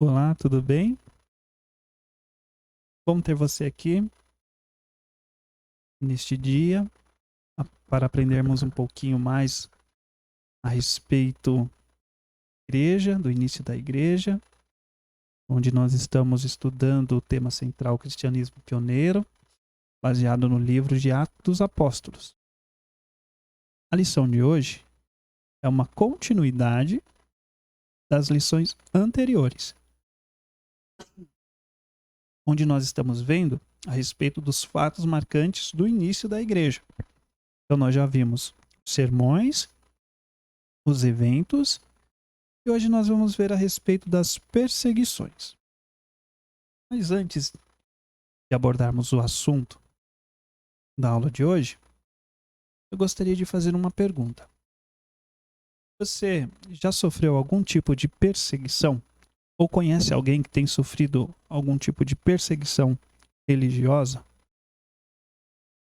Olá, tudo bem? Bom ter você aqui neste dia para aprendermos um pouquinho mais a respeito da igreja, do início da igreja, onde nós estamos estudando o tema central Cristianismo Pioneiro, baseado no livro de Atos dos Apóstolos. A lição de hoje é uma continuidade das lições anteriores, onde nós estamos vendo a respeito dos fatos marcantes do início da igreja. Então nós já vimos os sermões, os eventos, e hoje nós vamos ver a respeito das perseguições. Mas antes de abordarmos o assunto da aula de hoje, eu gostaria de fazer uma pergunta. Você já sofreu algum tipo de perseguição? Ou conhece alguém que tem sofrido algum tipo de perseguição religiosa?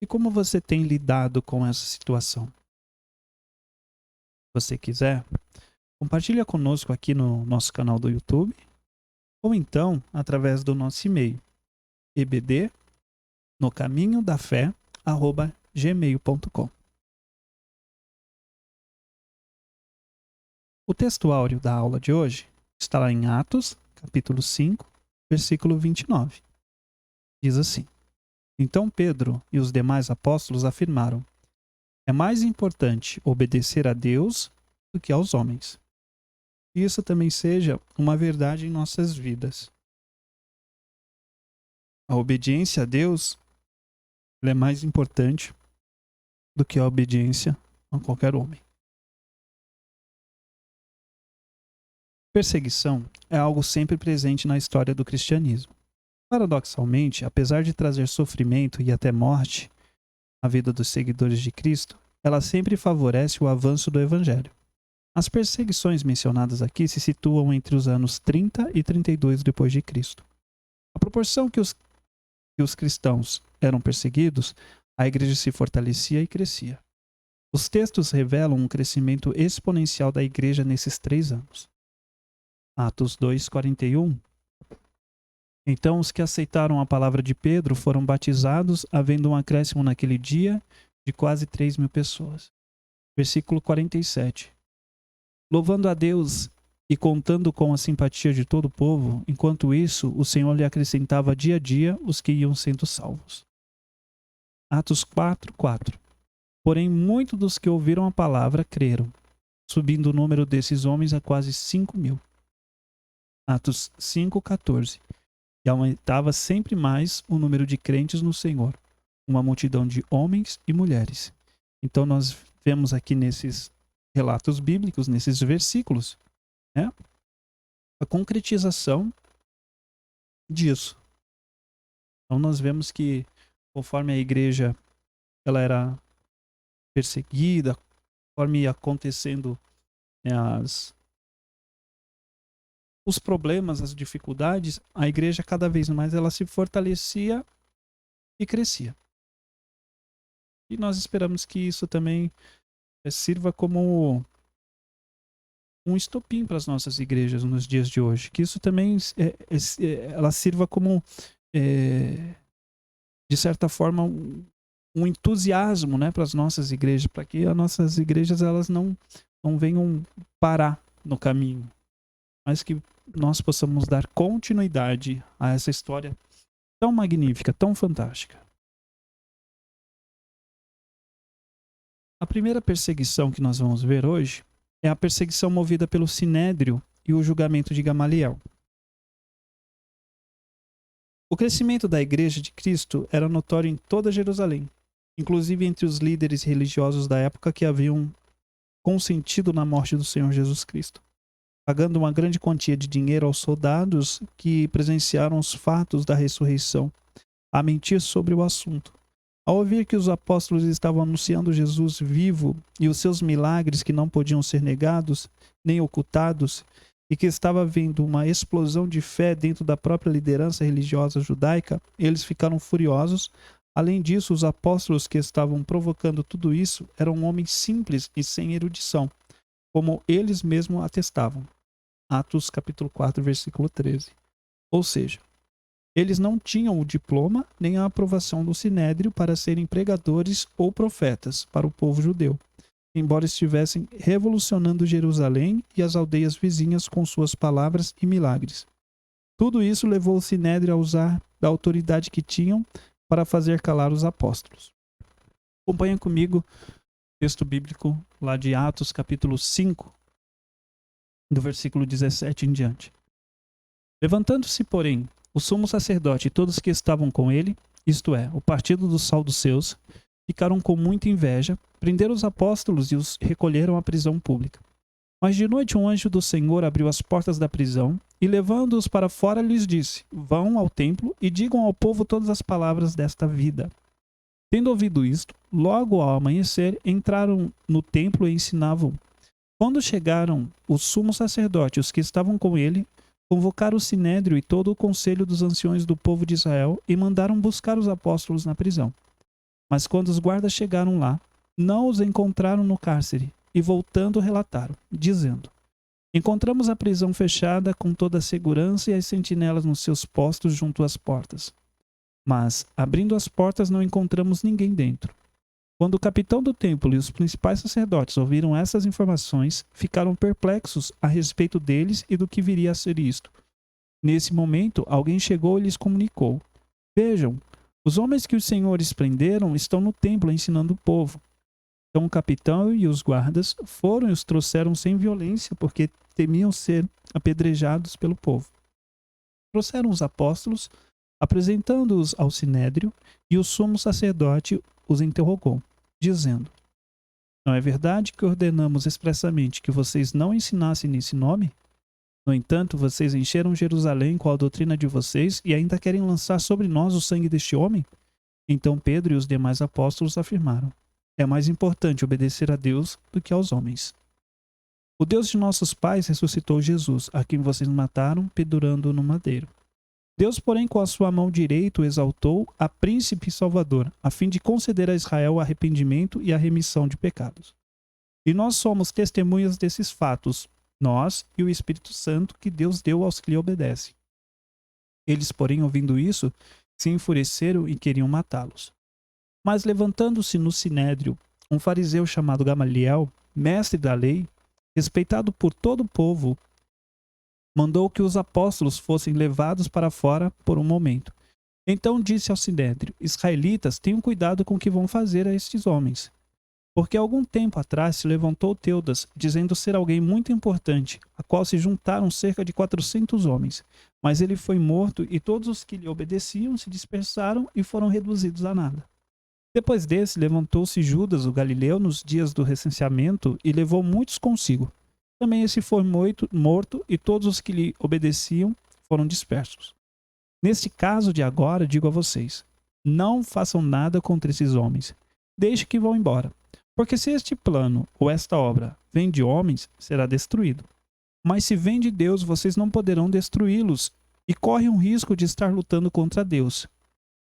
E como você tem lidado com essa situação? Se você quiser, compartilha conosco aqui no nosso canal do YouTube, ou então através do nosso e-mail, ebdnocaminhodafé@gmail.com. O texto áureo da aula de hoje está lá em Atos, capítulo 5, versículo 29. Diz assim: Então Pedro e os demais apóstolos afirmaram: é mais importante obedecer a Deus do que aos homens. E isso também seja uma verdade em nossas vidas. A obediência a Deus é mais importante do que a obediência a qualquer homem. Perseguição é algo sempre presente na história do cristianismo. Paradoxalmente, apesar de trazer sofrimento e até morte à vida dos seguidores de Cristo, ela sempre favorece o avanço do Evangelho. As perseguições mencionadas aqui se situam entre os anos 30 e 32 depois de Cristo. A proporção que os cristãos eram perseguidos, a igreja se fortalecia e crescia. Os textos revelam um crescimento exponencial da igreja nesses 3 anos. Atos 2:41. Então os que aceitaram a palavra de Pedro foram batizados, havendo um acréscimo naquele dia de quase 3.000 pessoas. Versículo 47. Louvando a Deus e contando com a simpatia de todo o povo, enquanto isso, o Senhor lhe acrescentava dia a dia os que iam sendo salvos. Atos 4:4. Porém, muitos dos que ouviram a palavra creram, subindo o número desses homens a quase 5.000. Atos 5:14. E aumentava sempre mais o número de crentes no Senhor, uma multidão de homens e mulheres. Então nós vemos aqui nesses relatos bíblicos, nesses versículos, né, a concretização disso. Então nós vemos que conforme a igreja ela era perseguida, conforme ia acontecendo, né, os problemas, as dificuldades, a igreja cada vez mais ela se fortalecia e crescia. E nós esperamos que isso também sirva como um estopim para as nossas igrejas nos dias de hoje. Que isso também ela sirva como, de certa forma, um entusiasmo, né, para as nossas igrejas, para que as nossas igrejas elas não venham parar no caminho, mas que nós possamos dar continuidade a essa história tão magnífica, tão fantástica. A primeira perseguição que nós vamos ver hoje é a perseguição movida pelo Sinédrio e o julgamento de Gamaliel. O crescimento da Igreja de Cristo era notório em toda Jerusalém, inclusive entre os líderes religiosos da época que haviam consentido na morte do Senhor Jesus Cristo, pagando uma grande quantia de dinheiro aos soldados que presenciaram os fatos da ressurreição, a mentir sobre o assunto. Ao ouvir que os apóstolos estavam anunciando Jesus vivo e os seus milagres que não podiam ser negados nem ocultados, e que estava havendo uma explosão de fé dentro da própria liderança religiosa judaica, eles ficaram furiosos. Além disso, os apóstolos que estavam provocando tudo isso eram homens simples e sem erudição, como eles mesmos atestavam. Atos capítulo 4, versículo 13. Ou seja, eles não tinham o diploma nem a aprovação do Sinédrio para serem pregadores ou profetas para o povo judeu, embora estivessem revolucionando Jerusalém e as aldeias vizinhas com suas palavras e milagres. Tudo isso levou o Sinédrio a usar da autoridade que tinham para fazer calar os apóstolos. Acompanha comigo o texto bíblico lá de Atos, capítulo 5, do versículo 17 em diante. Levantando-se, porém, o sumo sacerdote e todos que estavam com ele, isto é, o partido dos saduceus, ficaram com muita inveja, prenderam os apóstolos e os recolheram à prisão pública. Mas de noite um anjo do Senhor abriu as portas da prisão e, levando-os para fora, lhes disse: Vão ao templo e digam ao povo todas as palavras desta vida. Tendo ouvido isto, logo ao amanhecer, entraram no templo e ensinavam. Quando chegaram o sumo sacerdote e os que estavam com ele, convocaram o sinédrio e todo o conselho dos anciões do povo de Israel e mandaram buscar os apóstolos na prisão. Mas quando os guardas chegaram lá, não os encontraram no cárcere, e voltando relataram, dizendo: Encontramos a prisão fechada com toda a segurança e as sentinelas nos seus postos junto às portas. Mas, abrindo as portas, não encontramos ninguém dentro. Quando o capitão do templo e os principais sacerdotes ouviram essas informações, ficaram perplexos a respeito deles e do que viria a ser isto. Nesse momento, alguém chegou e lhes comunicou: Vejam, os homens que os senhores prenderam estão no templo ensinando o povo. Então o capitão e os guardas foram e os trouxeram sem violência, porque temiam ser apedrejados pelo povo. Trouxeram os apóstolos, apresentando-os ao sinédrio, e o sumo sacerdote os interrogou, dizendo: Não é verdade que ordenamos expressamente que vocês não ensinassem nesse nome? No entanto, vocês encheram Jerusalém com a doutrina de vocês e ainda querem lançar sobre nós o sangue deste homem? Então Pedro e os demais apóstolos afirmaram: É mais importante obedecer a Deus do que aos homens. O Deus de nossos pais ressuscitou Jesus, a quem vocês mataram, pendurando-o no madeiro. Deus, porém, com a sua mão direita o exaltou a príncipe e salvador, a fim de conceder a Israel o arrependimento e a remissão de pecados. E nós somos testemunhas desses fatos, nós e o Espírito Santo que Deus deu aos que lhe obedecem. Eles, porém, ouvindo isso, se enfureceram e queriam matá-los. Mas levantando-se no sinédrio um fariseu chamado Gamaliel, mestre da lei, respeitado por todo o povo, mandou que os apóstolos fossem levados para fora por um momento. Então disse ao sinédrio: Israelitas, tenham cuidado com o que vão fazer a estes homens. Porque algum tempo atrás se levantou Teudas, dizendo ser alguém muito importante, a qual se juntaram cerca de 400 homens. Mas ele foi morto e todos os que lhe obedeciam se dispersaram e foram reduzidos a nada. Depois desse, levantou-se Judas, o Galileu, nos dias do recenseamento e levou muitos consigo. Também esse foi morto e todos os que lhe obedeciam foram dispersos. Neste caso de agora, digo a vocês, não façam nada contra esses homens. Deixe que vão embora. Porque se este plano ou esta obra vem de homens, será destruído. Mas se vem de Deus, vocês não poderão destruí-los e correm o risco de estar lutando contra Deus.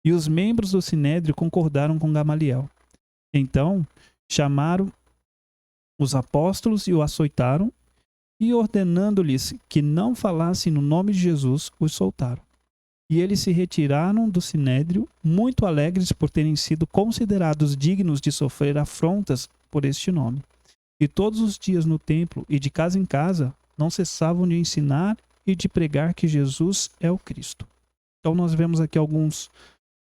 E os membros do sinédrio concordaram com Gamaliel. Então, chamaram os apóstolos e o açoitaram, e ordenando-lhes que não falassem no nome de Jesus, os soltaram. E eles se retiraram do sinédrio, muito alegres por terem sido considerados dignos de sofrer afrontas por este nome. E todos os dias no templo e de casa em casa, não cessavam de ensinar e de pregar que Jesus é o Cristo. Então nós vemos aqui alguns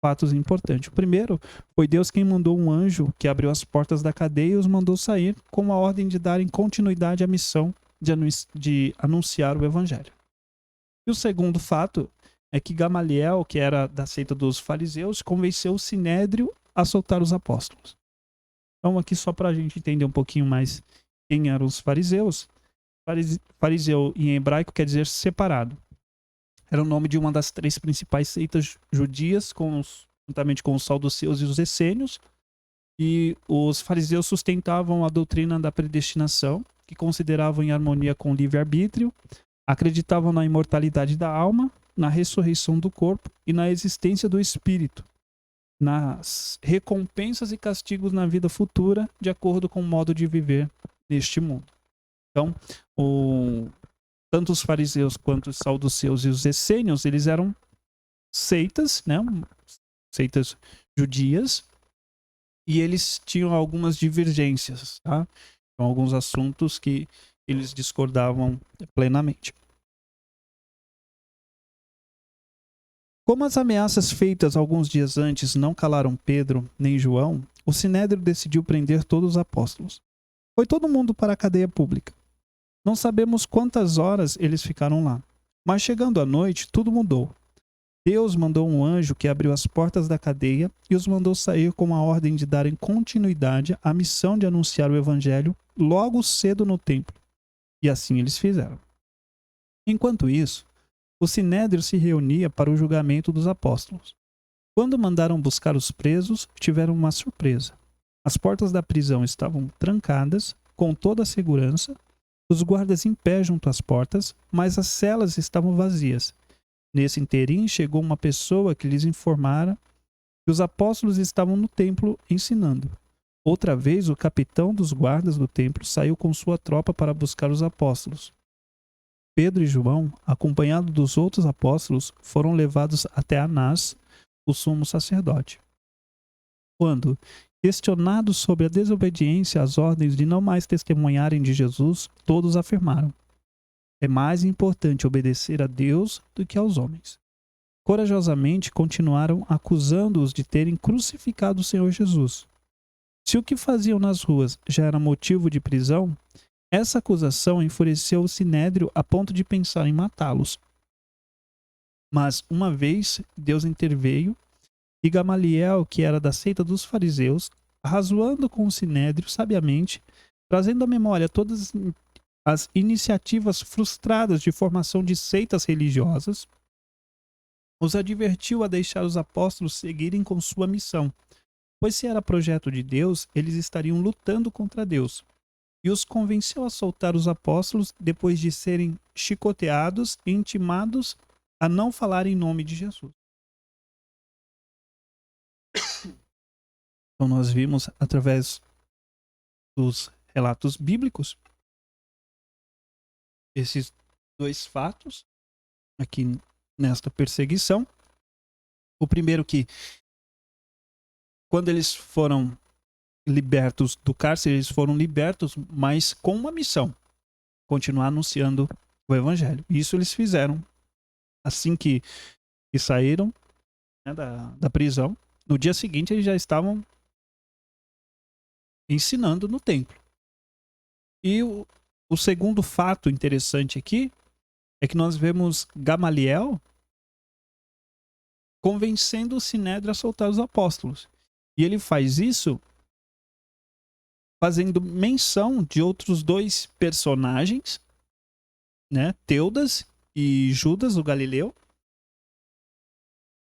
fatos importantes. O primeiro foi Deus quem mandou um anjo que abriu as portas da cadeia e os mandou sair com a ordem de darem continuidade à missão de anunciar o evangelho. E o segundo fato é que Gamaliel, que era da seita dos fariseus, convenceu o sinédrio a soltar os apóstolos. Então aqui só para a gente entender um pouquinho mais quem eram os fariseus. Fariseu em hebraico quer dizer separado. Era o nome de uma das 3 principais seitas judias, juntamente com os saduceus e os essênios. E os fariseus sustentavam a doutrina da predestinação, que consideravam em harmonia com o livre-arbítrio, acreditavam na imortalidade da alma, na ressurreição do corpo e na existência do espírito, nas recompensas e castigos na vida futura, de acordo com o modo de viver neste mundo. Então, tanto os fariseus quanto os saduceus e os essênios, eles eram seitas, né? Seitas judias, e eles tinham algumas divergências, tá? Então, alguns assuntos que eles discordavam plenamente. Como as ameaças feitas alguns dias antes não calaram Pedro nem João, o Sinédrio decidiu prender todos os apóstolos. Foi todo mundo para a cadeia pública. Não sabemos quantas horas eles ficaram lá, mas chegando à noite, tudo mudou. Deus mandou um anjo que abriu as portas da cadeia e os mandou sair com a ordem de darem continuidade à missão de anunciar o evangelho logo cedo no templo. E assim eles fizeram. Enquanto isso, o Sinédrio se reunia para o julgamento dos apóstolos. Quando mandaram buscar os presos, tiveram uma surpresa. As portas da prisão estavam trancadas, com toda a segurança, os guardas em pé junto às portas, mas as celas estavam vazias. Nesse interim, chegou uma pessoa que lhes informara que os apóstolos estavam no templo ensinando. Outra vez, o capitão dos guardas do templo saiu com sua tropa para buscar os apóstolos. Pedro e João, acompanhados dos outros apóstolos, foram levados até Anás, o sumo sacerdote. Quando, questionados sobre a desobediência às ordens de não mais testemunharem de Jesus, todos afirmaram: é mais importante obedecer a Deus do que aos homens. Corajosamente continuaram acusando-os de terem crucificado o Senhor Jesus. Se o que faziam nas ruas já era motivo de prisão, essa acusação enfureceu o Sinédrio a ponto de pensar em matá-los. Mas, uma vez, Deus interveio e Gamaliel, que era da seita dos fariseus, razoando com o Sinédrio sabiamente, trazendo à memória todas as iniciativas frustradas de formação de seitas religiosas, os advertiu a deixar os apóstolos seguirem com sua missão, pois se era projeto de Deus, eles estariam lutando contra Deus, e os convenceu a soltar os apóstolos depois de serem chicoteados e intimados a não falar em nome de Jesus. Então nós vimos através dos relatos bíblicos esses dois fatos aqui nesta perseguição. O primeiro que, quando eles foram libertos do cárcere, eles foram libertos, mas com uma missão: continuar anunciando o evangelho. Isso eles fizeram. Assim que saíram, né, da prisão, no dia seguinte eles já estavam ensinando no templo. E o segundo fato interessante aqui é que nós vemos Gamaliel convencendo o Sinédrio a soltar os apóstolos. E ele faz isso fazendo menção de outros dois personagens, né, Teudas e Judas, o Galileu.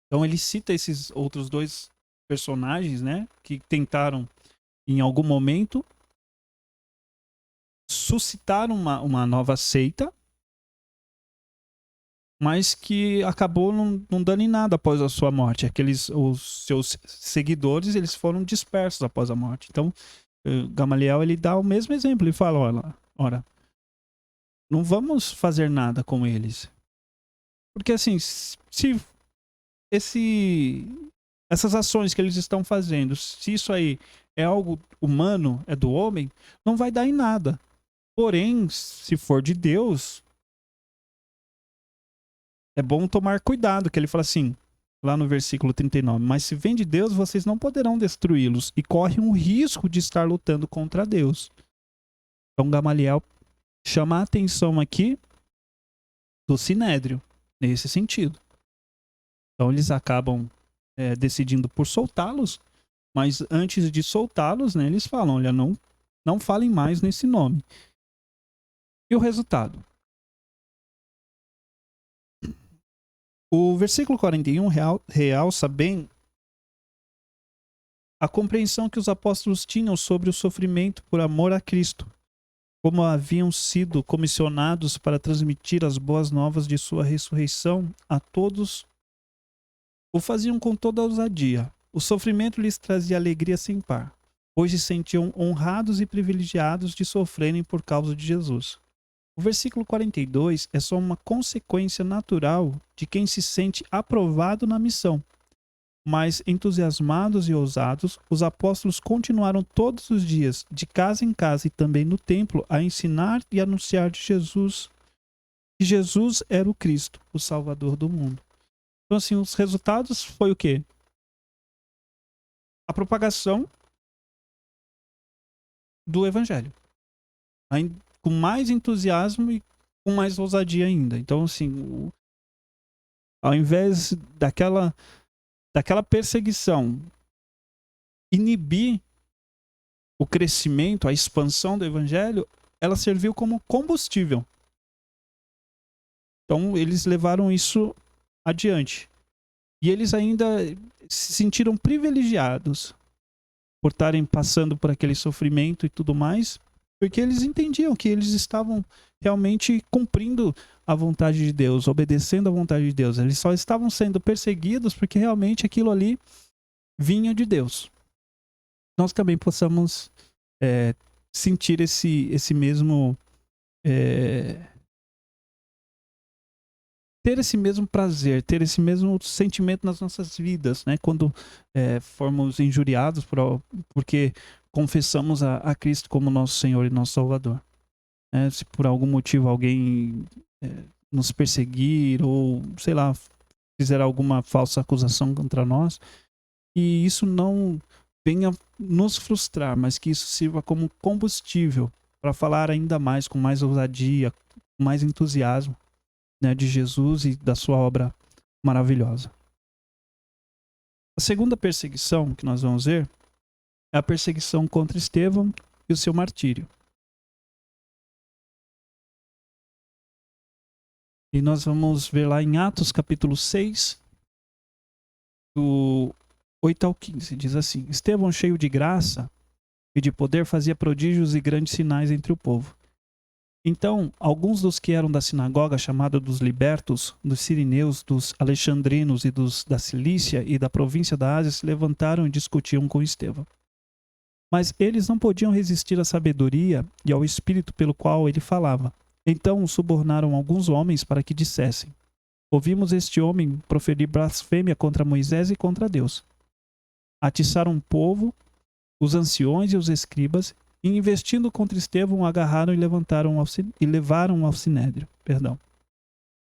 Então ele cita esses outros dois personagens, né, que tentaram em algum momento suscitar uma nova seita, mas que acabou não dando em nada após a sua morte. Os seus seguidores, eles foram dispersos após a morte. Então, Gamaliel, ele dá o mesmo exemplo. Ele fala, ora, não vamos fazer nada com eles. Porque assim, se essas ações que eles estão fazendo, se isso aí é algo humano, é do homem, não vai dar em nada. Porém, se for de Deus, é bom tomar cuidado, que ele fala assim, lá no versículo 39, mas se vem de Deus, vocês não poderão destruí-los e correm o risco de estar lutando contra Deus. Então Gamaliel chama a atenção aqui do Sinédrio, nesse sentido. Então eles acabam decidindo por soltá-los, mas antes de soltá-los, né, eles falam, olha, não falem mais nesse nome. E o resultado? O versículo 41 realça bem a compreensão que os apóstolos tinham sobre o sofrimento por amor a Cristo, como haviam sido comissionados para transmitir as boas novas de sua ressurreição a todos, o faziam com toda a ousadia. O sofrimento lhes trazia alegria sem par, pois se sentiam honrados e privilegiados de sofrerem por causa de Jesus. O versículo 42 é só uma consequência natural de quem se sente aprovado na missão. Mas, entusiasmados e ousados, os apóstolos continuaram todos os dias, de casa em casa e também no templo, a ensinar e anunciar de Jesus, que Jesus era o Cristo, o Salvador do mundo. Então, assim, os resultados foi o quê? A propagação do Evangelho. Com mais entusiasmo e com mais ousadia ainda. Então, assim, ao invés daquela perseguição inibir o crescimento, a expansão do evangelho, ela serviu como combustível. Então, eles levaram isso adiante. E eles ainda se sentiram privilegiados por estarem passando por aquele sofrimento e tudo mais, porque eles entendiam que eles estavam realmente cumprindo a vontade de Deus, obedecendo a vontade de Deus. Eles só estavam sendo perseguidos porque realmente aquilo ali vinha de Deus. Nós também possamos sentir esse mesmo... ter esse mesmo prazer, ter esse mesmo sentimento nas nossas vidas, né? Quando formos injuriados porque confessamos a Cristo como nosso Senhor e nosso Salvador. Se por algum motivo alguém nos perseguir ou, sei lá, fizer alguma falsa acusação contra nós, e isso não venha nos frustrar, mas que isso sirva como combustível para falar ainda mais, com mais ousadia, com mais entusiasmo, né, de Jesus e da sua obra maravilhosa. A segunda perseguição que nós vamos ver é a perseguição contra Estevão e o seu martírio. E nós vamos ver lá em Atos capítulo 6, do 8 ao 15. Diz assim: Estevão, cheio de graça e de poder, fazia prodígios e grandes sinais entre o povo. Então, alguns dos que eram da sinagoga chamada dos libertos, dos sirineus, dos alexandrinos e dos da Cilícia e da província da Ásia se levantaram e discutiam com Estevão. Mas eles não podiam resistir à sabedoria e ao espírito pelo qual ele falava. Então subornaram alguns homens para que dissessem: Ouvimos este homem proferir blasfêmia contra Moisés e contra Deus. Atiçaram o povo, os anciões e os escribas, e investindo contra Estevão, agarraram e levaram ao sinédrio.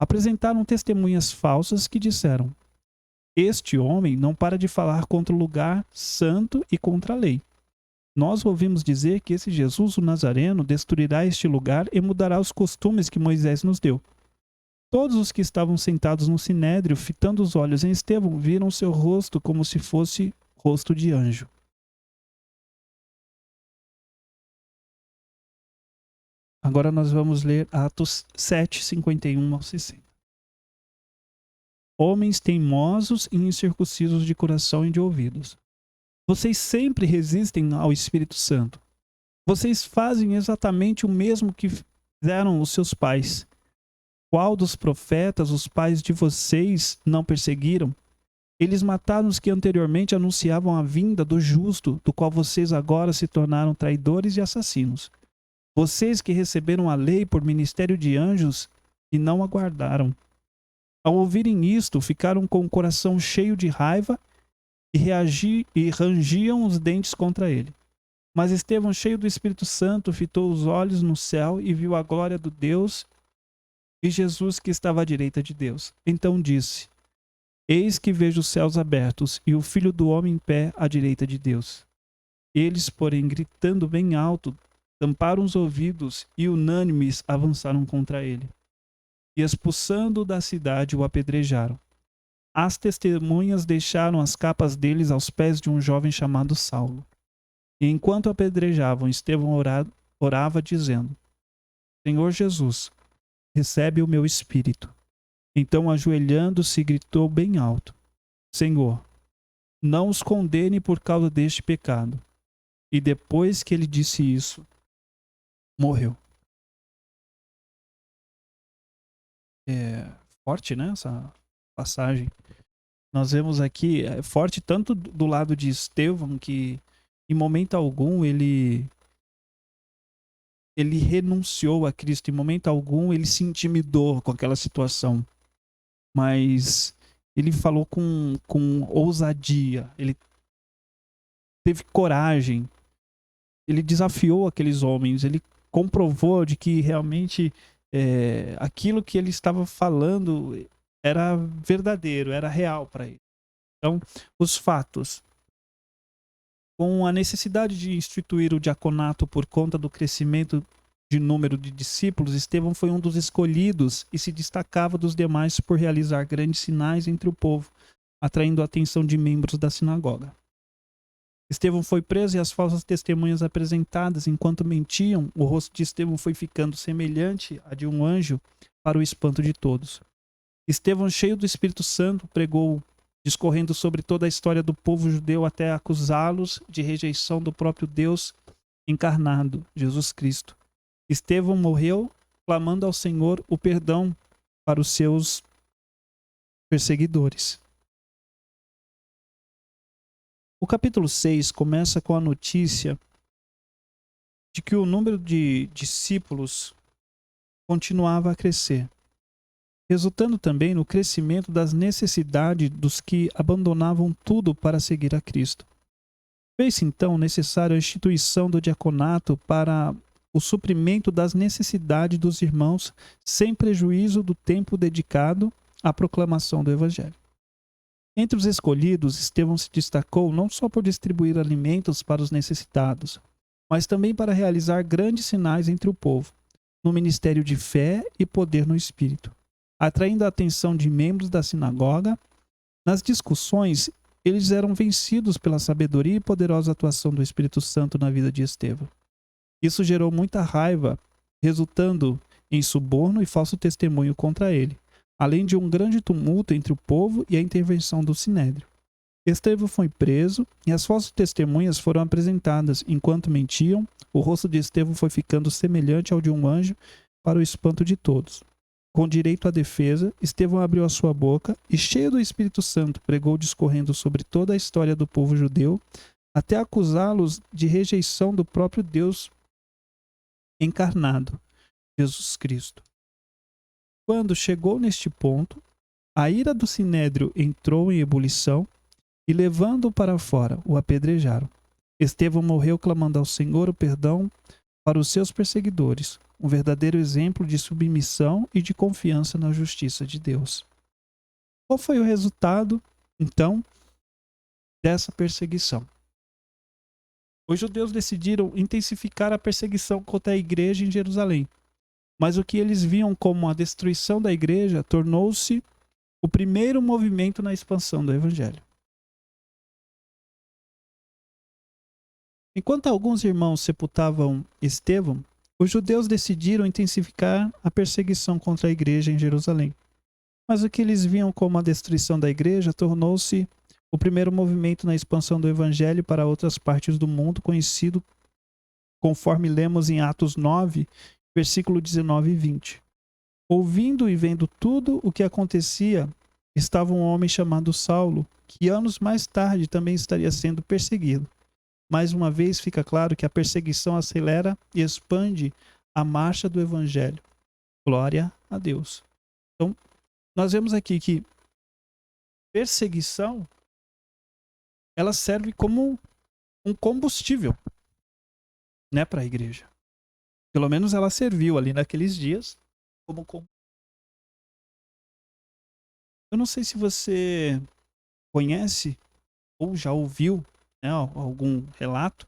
Apresentaram testemunhas falsas que disseram: Este homem não para de falar contra o lugar santo e contra a lei. Nós ouvimos dizer que esse Jesus, o Nazareno, destruirá este lugar e mudará os costumes que Moisés nos deu. Todos os que estavam sentados no sinédrio, fitando os olhos em Estevão, viram seu rosto como se fosse rosto de anjo. Agora nós vamos ler Atos 7, 51 ao 60. Homens teimosos e incircuncisos de coração e de ouvidos. Vocês sempre resistem ao Espírito Santo. Vocês fazem exatamente o mesmo que fizeram os seus pais. Qual dos profetas os pais de vocês não perseguiram? Eles mataram os que anteriormente anunciavam a vinda do justo, do qual vocês agora se tornaram traidores e assassinos. Vocês que receberam a lei por ministério de anjos e não aguardaram. Ao ouvirem isto, ficaram com o coração cheio de raiva e rangiam os dentes contra ele. Mas Estevão, cheio do Espírito Santo, fitou os olhos no céu e viu a glória do Deus e Jesus que estava à direita de Deus. Então disse: Eis que vejo os céus abertos e o Filho do Homem em pé à direita de Deus. Eles, porém, gritando bem alto, tamparam os ouvidos e unânimes avançaram contra ele. E expulsando-o da cidade, o apedrejaram. As testemunhas deixaram as capas deles aos pés de um jovem chamado Saulo. E enquanto apedrejavam, Estevão orava dizendo: Senhor Jesus, recebe o meu espírito. Então, ajoelhando-se, gritou bem alto: Senhor, não os condene por causa deste pecado. E depois que ele disse isso, morreu. É forte, né, essa passagem. Nós vemos aqui, é forte tanto do lado de Estevão, que em momento algum ele ele renunciou a Cristo. Em momento algum ele se intimidou com aquela situação. Mas ele falou com ousadia. Ele teve coragem. Ele desafiou aqueles homens. Ele comprovou de que realmente aquilo que ele estava falando era verdadeiro, era real para ele. Então, os fatos. Com a necessidade de instituir o diaconato por conta do crescimento de número de discípulos, Estevão foi um dos escolhidos e se destacava dos demais por realizar grandes sinais entre o povo, atraindo a atenção de membros da sinagoga. Estevão foi preso e as falsas testemunhas apresentadas enquanto mentiam, o rosto de Estevão foi ficando semelhante a de um anjo para o espanto de todos. Estevão, cheio do Espírito Santo, pregou, discorrendo sobre toda a história do povo judeu até acusá-los de rejeição do próprio Deus encarnado, Jesus Cristo. Estevão morreu clamando ao Senhor o perdão para os seus perseguidores. O capítulo 6 começa com a notícia de que o número de discípulos continuava a crescer, resultando também no crescimento das necessidades dos que abandonavam tudo para seguir a Cristo. Fez-se então necessário a instituição do diaconato para o suprimento das necessidades dos irmãos, sem prejuízo do tempo dedicado à proclamação do Evangelho. Entre os escolhidos, Estevão se destacou não só por distribuir alimentos para os necessitados, mas também para realizar grandes sinais entre o povo, no ministério de fé e poder no Espírito, atraindo a atenção de membros da sinagoga. Nas discussões, eles eram vencidos pela sabedoria e poderosa atuação do Espírito Santo na vida de Estevão. Isso gerou muita raiva, resultando em suborno e falso testemunho contra ele, além de um grande tumulto entre o povo e a intervenção do Sinédrio. Estevão foi preso e as falsas testemunhas foram apresentadas. Enquanto mentiam, o rosto de Estevão foi ficando semelhante ao de um anjo para o espanto de todos. Com direito à defesa, Estevão abriu a sua boca e, cheio do Espírito Santo, pregou discorrendo sobre toda a história do povo judeu, até acusá-los de rejeição do próprio Deus encarnado, Jesus Cristo. Quando chegou neste ponto, a ira do Sinédrio entrou em ebulição e, levando-o para fora, o apedrejaram. Estevão morreu clamando ao Senhor o perdão para os seus perseguidores, um verdadeiro exemplo de submissão e de confiança na justiça de Deus. Qual foi o resultado, então, dessa perseguição? Os judeus decidiram intensificar a perseguição contra a igreja em Jerusalém, mas o que eles viam como a destruição da igreja tornou-se o primeiro movimento na expansão do evangelho. Enquanto alguns irmãos sepultavam Estevão, os judeus decidiram intensificar a perseguição contra a igreja em Jerusalém. Mas o que eles viam como a destruição da igreja tornou-se o primeiro movimento na expansão do evangelho para outras partes do mundo, conhecido conforme lemos em Atos 9, versículo 19 e 20. Ouvindo e vendo tudo o que acontecia, estava um homem chamado Saulo, que anos mais tarde também estaria sendo perseguido. Mais uma vez fica claro que a perseguição acelera e expande a marcha do evangelho. Glória a Deus. Então, nós vemos aqui que perseguição ela serve como um combustível, né, para a igreja. Pelo menos ela serviu ali naqueles dias como combustível. Eu não sei se você conhece ou já ouviu, né, algum relato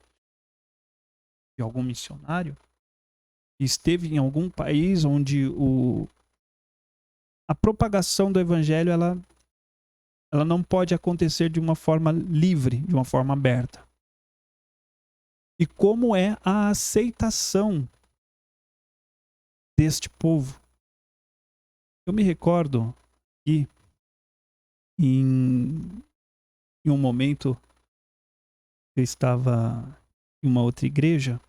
de algum missionário que esteve em algum país onde a propagação do evangelho ela não pode acontecer de uma forma livre, de uma forma aberta. E como é a aceitação deste povo? Eu me recordo que em um momento eu estava em uma outra igreja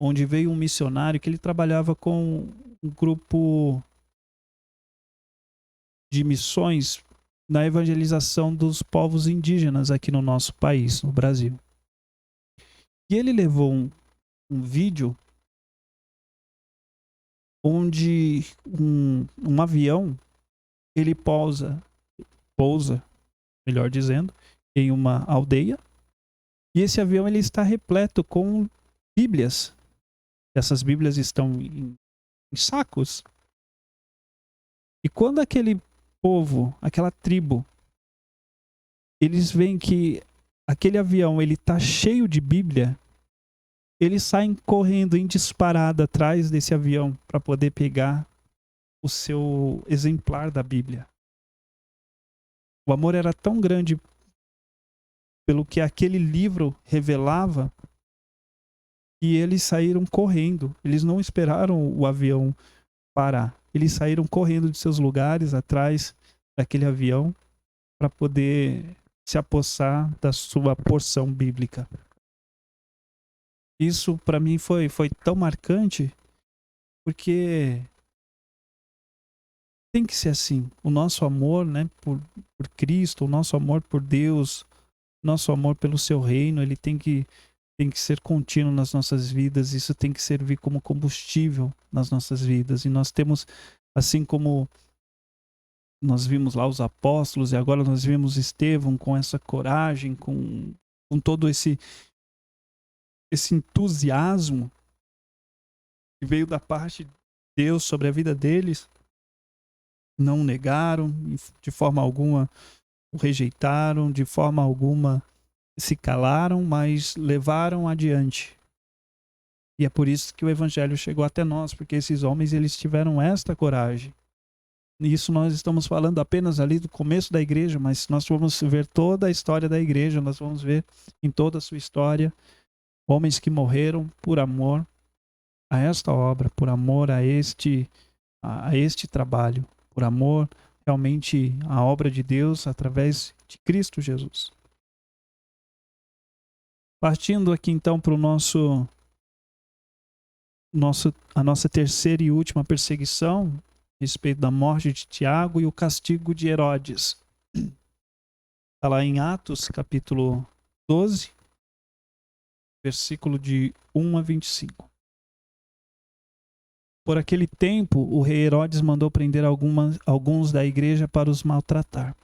onde veio um missionário que ele trabalhava com um grupo de missões na evangelização dos povos indígenas aqui no nosso país, no Brasil. E ele levou um vídeo onde um avião ele pousa, melhor dizendo, em uma aldeia, e esse avião ele está repleto com bíblias. Essas bíblias estão em sacos. E quando aquele povo, aquela tribo, eles veem que aquele avião ele está cheio de Bíblia, eles saem correndo em disparada atrás desse avião para poder pegar o seu exemplar da Bíblia. O amor era tão grande pelo que aquele livro revelava que eles saíram correndo. Eles não esperaram o avião parar. Eles saíram correndo de seus lugares atrás daquele avião para poder se apossar da sua porção bíblica. Isso para mim foi tão marcante, porque tem que ser assim. O nosso amor, né, por Cristo, o nosso amor por Deus, nosso amor pelo seu reino, ele tem que ser contínuo nas nossas vidas. Isso tem que servir como combustível nas nossas vidas. E nós temos, assim como nós vimos lá os apóstolos, e agora nós vemos Estevão com essa coragem, com todo esse entusiasmo que veio da parte de Deus sobre a vida deles. Não negaram, de forma alguma o rejeitaram, de forma alguma se calaram, mas levaram adiante. E é por isso que o evangelho chegou até nós, porque esses homens eles tiveram esta coragem. Isso nós estamos falando apenas ali do começo da igreja, mas nós vamos ver toda a história da igreja, nós vamos ver em toda a sua história homens que morreram por amor a esta obra, por amor a este trabalho, por amor realmente à obra de Deus através de Cristo Jesus. Partindo aqui então para a nossa terceira e última perseguição, a respeito da morte de Tiago e o castigo de Herodes. Está lá em Atos, capítulo 12, versículo de 1 a 25. Por aquele tempo, o rei Herodes mandou prender alguns da igreja para os maltratar.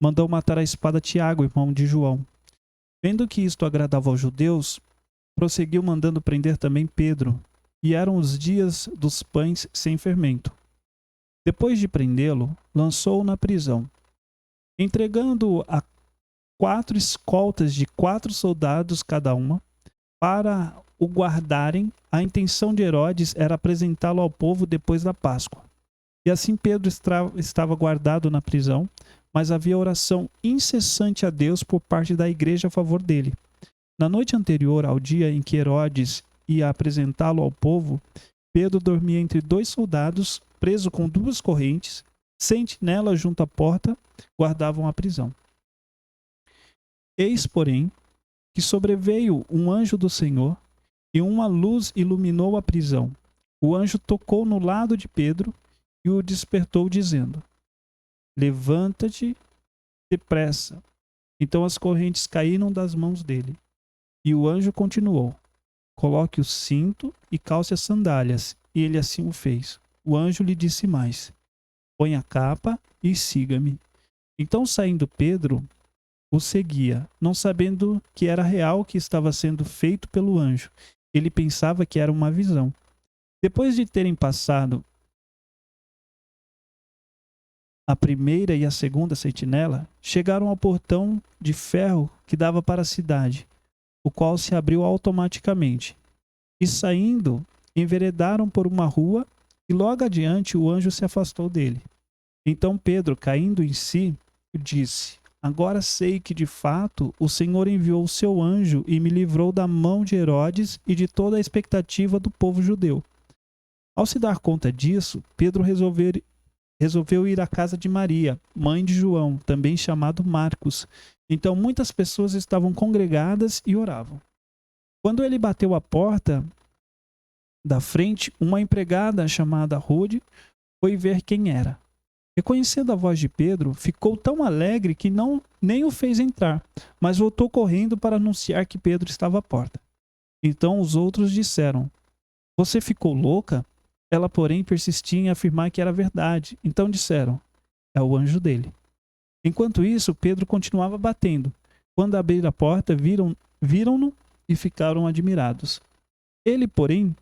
Mandou matar a espada Tiago, irmão de João. Vendo que isto agradava aos judeus, prosseguiu mandando prender também Pedro, e eram os dias dos pães sem fermento. Depois de prendê-lo, lançou-o na prisão, entregando-o a 4 escoltas de 4 soldados cada uma, para o guardarem. A intenção de Herodes era apresentá-lo ao povo depois da Páscoa. E assim Pedro estava guardado na prisão, mas havia oração incessante a Deus por parte da igreja a favor dele. Na noite anterior ao dia em que Herodes ia apresentá-lo ao povo, Pedro dormia entre 2 soldados, preso com 2 correntes. Sentinelas junto à porta guardavam a prisão. Eis, porém, que sobreveio um anjo do Senhor, e uma luz iluminou a prisão. O anjo tocou no lado de Pedro e o despertou, dizendo: levanta-te depressa. Então as correntes caíram das mãos dele. E o anjo continuou: coloque o cinto e calce as sandálias. E ele assim o fez. O anjo lhe disse mais: põe a capa e siga-me. Então, saindo Pedro, o seguia, não sabendo que era real o que estava sendo feito pelo anjo. Ele pensava que era uma visão. Depois de terem passado a primeira e a segunda sentinela, chegaram ao portão de ferro que dava para a cidade, o qual se abriu automaticamente. E saindo, enveredaram por uma rua, e logo adiante o anjo se afastou dele. Então Pedro, caindo em si, disse: agora sei que de fato o Senhor enviou o seu anjo e me livrou da mão de Herodes e de toda a expectativa do povo judeu. Ao se dar conta disso, Pedro resolveu ir à casa de Maria, mãe de João, também chamado Marcos. Então muitas pessoas estavam congregadas e oravam. Quando ele bateu à porta da frente, uma empregada chamada Rode foi ver quem era. Reconhecendo a voz de Pedro, ficou tão alegre que nem o fez entrar, mas voltou correndo para anunciar que Pedro estava à porta. Então os outros disseram: você ficou louca? Ela, porém, persistia em afirmar que era verdade. Então disseram: é o anjo dele. Enquanto isso, Pedro continuava batendo. Quando abriram a porta, viram-no e ficaram admirados. Ele, porém,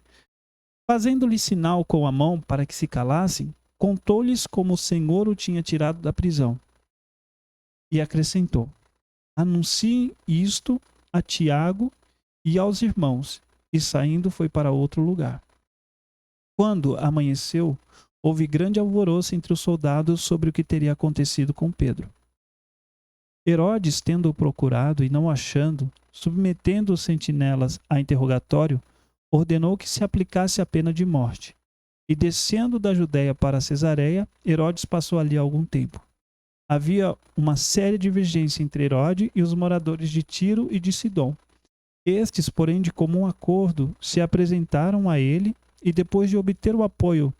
fazendo-lhe sinal com a mão para que se calassem, contou-lhes como o Senhor o tinha tirado da prisão. E acrescentou: anunciem isto a Tiago e aos irmãos. E saindo foi para outro lugar. Quando amanheceu, houve grande alvoroço entre os soldados sobre o que teria acontecido com Pedro. Herodes, tendo-o procurado e não achando, submetendo os sentinelas a interrogatório, ordenou que se aplicasse a pena de morte. E descendo da Judéia para Cesareia, Herodes passou ali algum tempo. Havia uma séria divergência entre Herodes e os moradores de Tiro e de Sidom. Estes, porém, de comum acordo, se apresentaram a ele e, depois de obter o apoio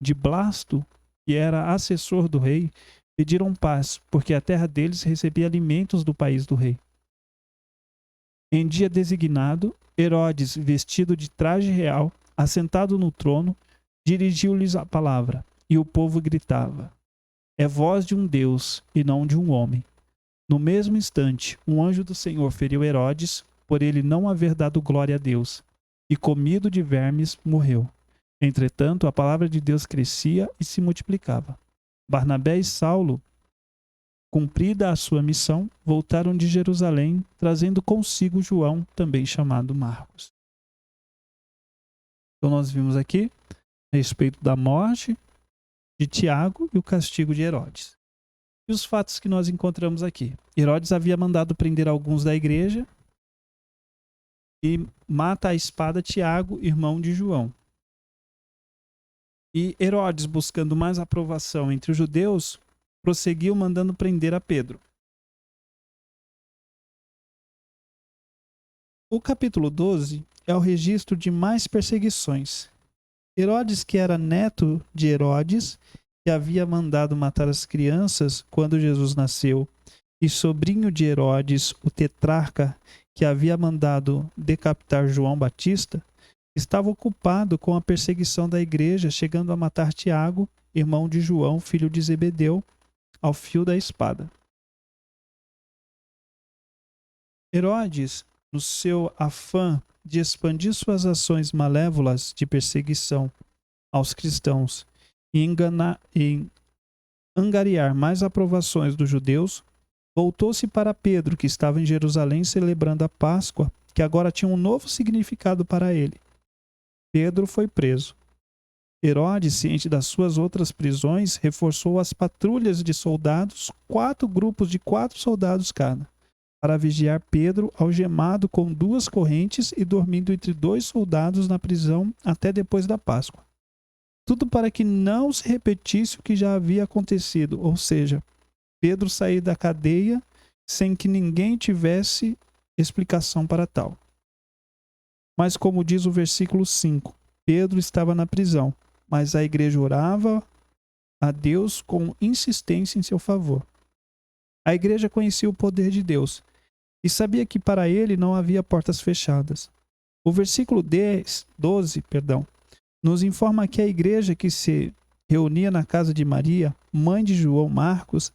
de Blasto, que era assessor do rei, pediram paz, porque a terra deles recebia alimentos do país do rei. Em dia designado, Herodes, vestido de traje real, assentado no trono, dirigiu-lhes a palavra, e o povo gritava: é voz de um Deus e não de um homem. No mesmo instante, um anjo do Senhor feriu Herodes, por ele não haver dado glória a Deus, e comido de vermes, morreu. Entretanto, a palavra de Deus crescia e se multiplicava. Barnabé e Saulo, cumprida a sua missão, voltaram de Jerusalém, trazendo consigo João, também chamado Marcos. Então nós vimos aqui a respeito da morte de Tiago e o castigo de Herodes. E os fatos que nós encontramos aqui. Herodes havia mandado prender alguns da igreja e mata à espada Tiago, irmão de João. E Herodes, buscando mais aprovação entre os judeus, prosseguiu mandando prender a Pedro. O capítulo 12 é o registro de mais perseguições. Herodes, que era neto de Herodes, que havia mandado matar as crianças quando Jesus nasceu, e sobrinho de Herodes, o tetrarca, que havia mandado decapitar João Batista, estava ocupado com a perseguição da igreja, chegando a matar Tiago, irmão de João, filho de Zebedeu, ao fio da espada. Herodes, no seu afã de expandir suas ações malévolas de perseguição aos cristãos e angariar mais aprovações dos judeus, voltou-se para Pedro, que estava em Jerusalém celebrando a Páscoa, que agora tinha um novo significado para ele. Pedro foi preso. Herodes, ciente das suas outras prisões, reforçou as patrulhas de soldados, 4 grupos de 4 soldados cada, para vigiar Pedro algemado com 2 correntes e dormindo entre 2 soldados na prisão até depois da Páscoa. Tudo para que não se repetisse o que já havia acontecido, ou seja, Pedro sair da cadeia sem que ninguém tivesse explicação para tal. Mas como diz o versículo 5, Pedro estava na prisão, mas a igreja orava a Deus com insistência em seu favor. A igreja conhecia o poder de Deus e sabia que para ele não havia portas fechadas. O versículo 12, nos informa que a igreja que se reunia na casa de Maria, mãe de João Marcos,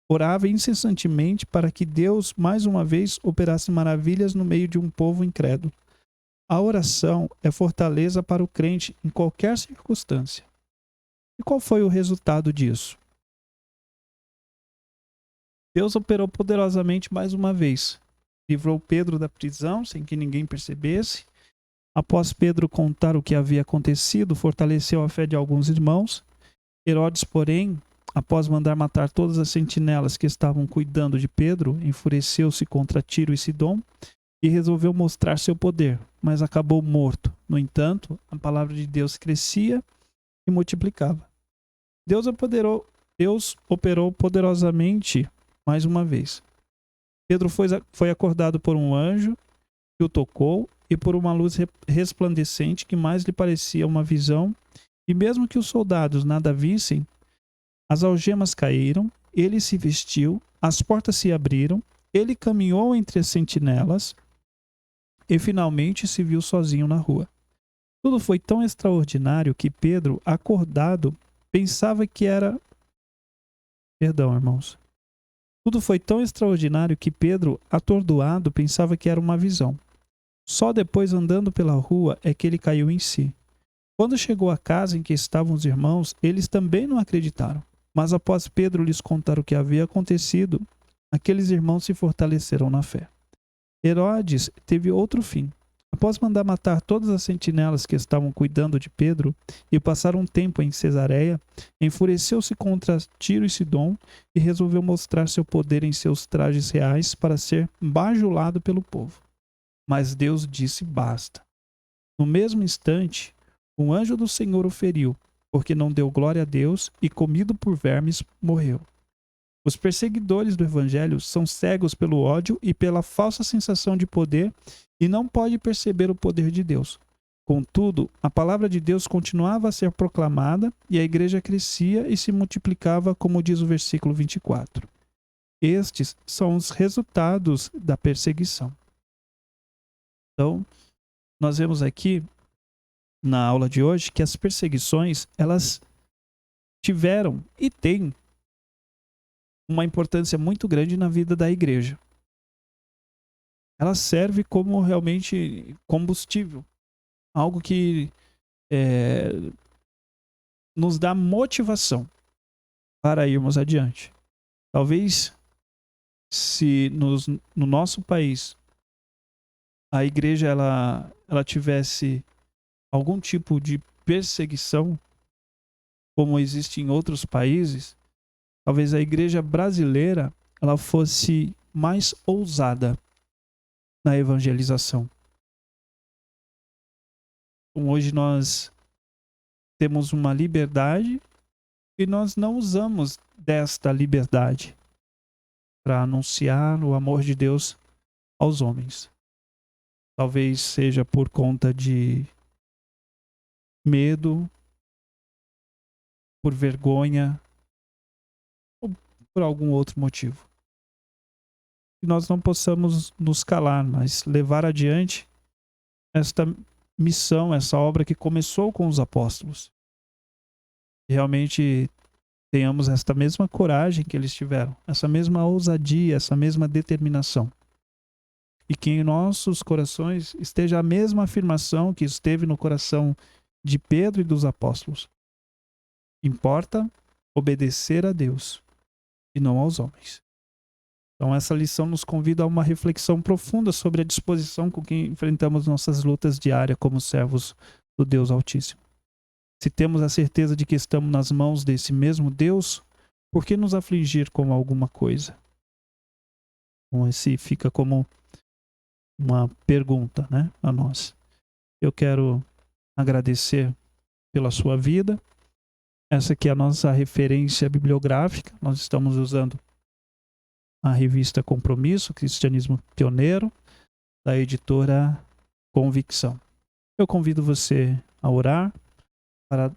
orava incessantemente para que Deus, mais uma vez, operasse maravilhas no meio de um povo incrédulo. A oração é fortaleza para o crente em qualquer circunstância. E qual foi o resultado disso? Deus operou poderosamente mais uma vez. Livrou Pedro da prisão sem que ninguém percebesse. Após Pedro contar o que havia acontecido, fortaleceu a fé de alguns irmãos. Herodes, porém, após mandar matar todas as sentinelas que estavam cuidando de Pedro, enfureceu-se contra Tiro e Sidom e resolveu mostrar seu poder, mas acabou morto. No entanto, a palavra de Deus crescia e multiplicava. Deus operou poderosamente mais uma vez. Pedro foi acordado por um anjo que o tocou e por uma luz resplandecente que mais lhe parecia uma visão, e mesmo que os soldados nada vissem, as algemas caíram, ele se vestiu, as portas se abriram, ele caminhou entre as sentinelas, e finalmente se viu sozinho na rua. Tudo foi tão extraordinário que Pedro, acordado, pensava que era... Perdão, irmãos. Tudo foi tão extraordinário que Pedro, atordoado, pensava que era uma visão. Só depois, andando pela rua, é que ele caiu em si. Quando chegou à casa em que estavam os irmãos, eles também não acreditaram. Mas após Pedro lhes contar o que havia acontecido, aqueles irmãos se fortaleceram na fé. Herodes teve outro fim. Após mandar matar todas as sentinelas que estavam cuidando de Pedro e passar um tempo em Cesareia, enfureceu-se contra Tiro e Sidom e resolveu mostrar seu poder em seus trajes reais para ser bajulado pelo povo. Mas Deus disse basta. No mesmo instante, um anjo do Senhor o feriu, porque não deu glória a Deus e, comido por vermes, morreu. Os perseguidores do Evangelho são cegos pelo ódio e pela falsa sensação de poder e não podem perceber o poder de Deus. Contudo, a palavra de Deus continuava a ser proclamada e a igreja crescia e se multiplicava, como diz o versículo 24. Estes são os resultados da perseguição. Então, nós vemos aqui na aula de hoje que as perseguições, elas tiveram e têm uma importância muito grande na vida da igreja. Ela serve como realmente combustível, algo que nos dá motivação para irmos adiante. Talvez se no nosso país a igreja ela tivesse algum tipo de perseguição, como existe em outros países, talvez a igreja brasileira ela fosse mais ousada na evangelização. Então, hoje nós temos uma liberdade e nós não usamos desta liberdade para anunciar o amor de Deus aos homens. Talvez seja por conta de medo, por vergonha ou por algum outro motivo. Que nós não possamos nos calar, mas levar adiante esta missão, essa obra que começou com os apóstolos. E realmente tenhamos esta mesma coragem que eles tiveram, essa mesma ousadia, essa mesma determinação. E que em nossos corações esteja a mesma afirmação que esteve no coração de Pedro e dos apóstolos. Importa obedecer a Deus e não aos homens. Então essa lição nos convida a uma reflexão profunda sobre a disposição com que enfrentamos nossas lutas diárias como servos do Deus Altíssimo. Se temos a certeza de que estamos nas mãos desse mesmo Deus, por que nos afligir com alguma coisa? Então esse fica como uma pergunta, né, a nós. Eu quero agradecer pela sua vida. Essa aqui é a nossa referência bibliográfica. Nós estamos usando a revista Compromisso, Cristianismo Pioneiro, da editora Convicção. Eu convido você a orar para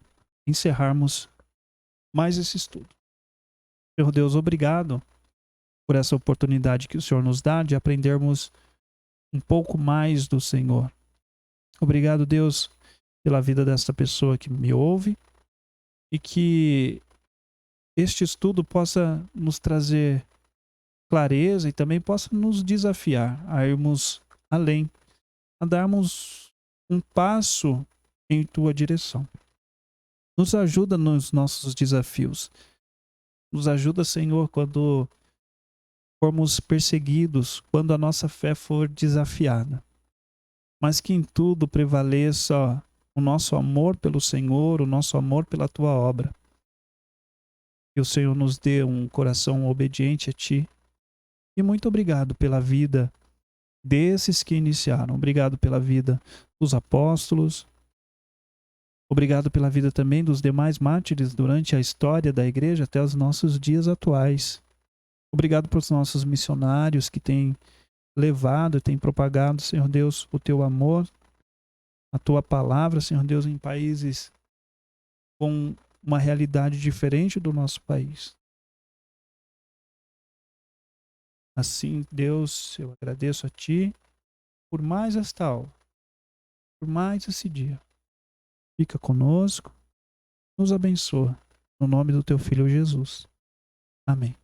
encerrarmos mais esse estudo. Senhor Deus, obrigado por essa oportunidade que o Senhor nos dá de aprendermos um pouco mais do Senhor. Obrigado, Deus, pela vida desta pessoa que me ouve e que este estudo possa nos trazer clareza e também possa nos desafiar a irmos além, a darmos um passo em tua direção. Nos ajuda nos nossos desafios. Nos ajuda, Senhor, quando formos perseguidos, quando a nossa fé for desafiada. Mas que em tudo prevaleça o nosso amor pelo Senhor, o nosso amor pela tua obra. Que o Senhor nos dê um coração obediente a ti. E muito obrigado pela vida desses que iniciaram. Obrigado pela vida dos apóstolos. Obrigado pela vida também dos demais mártires durante a história da igreja até os nossos dias atuais. Obrigado pelos nossos missionários que têm levado, têm propagado, Senhor Deus, o teu amor, a tua palavra, Senhor Deus, em países com uma realidade diferente do nosso país. Assim, Deus, eu agradeço a ti por mais esta aula, por mais esse dia. Fica conosco, nos abençoa. No nome do teu Filho Jesus. Amém.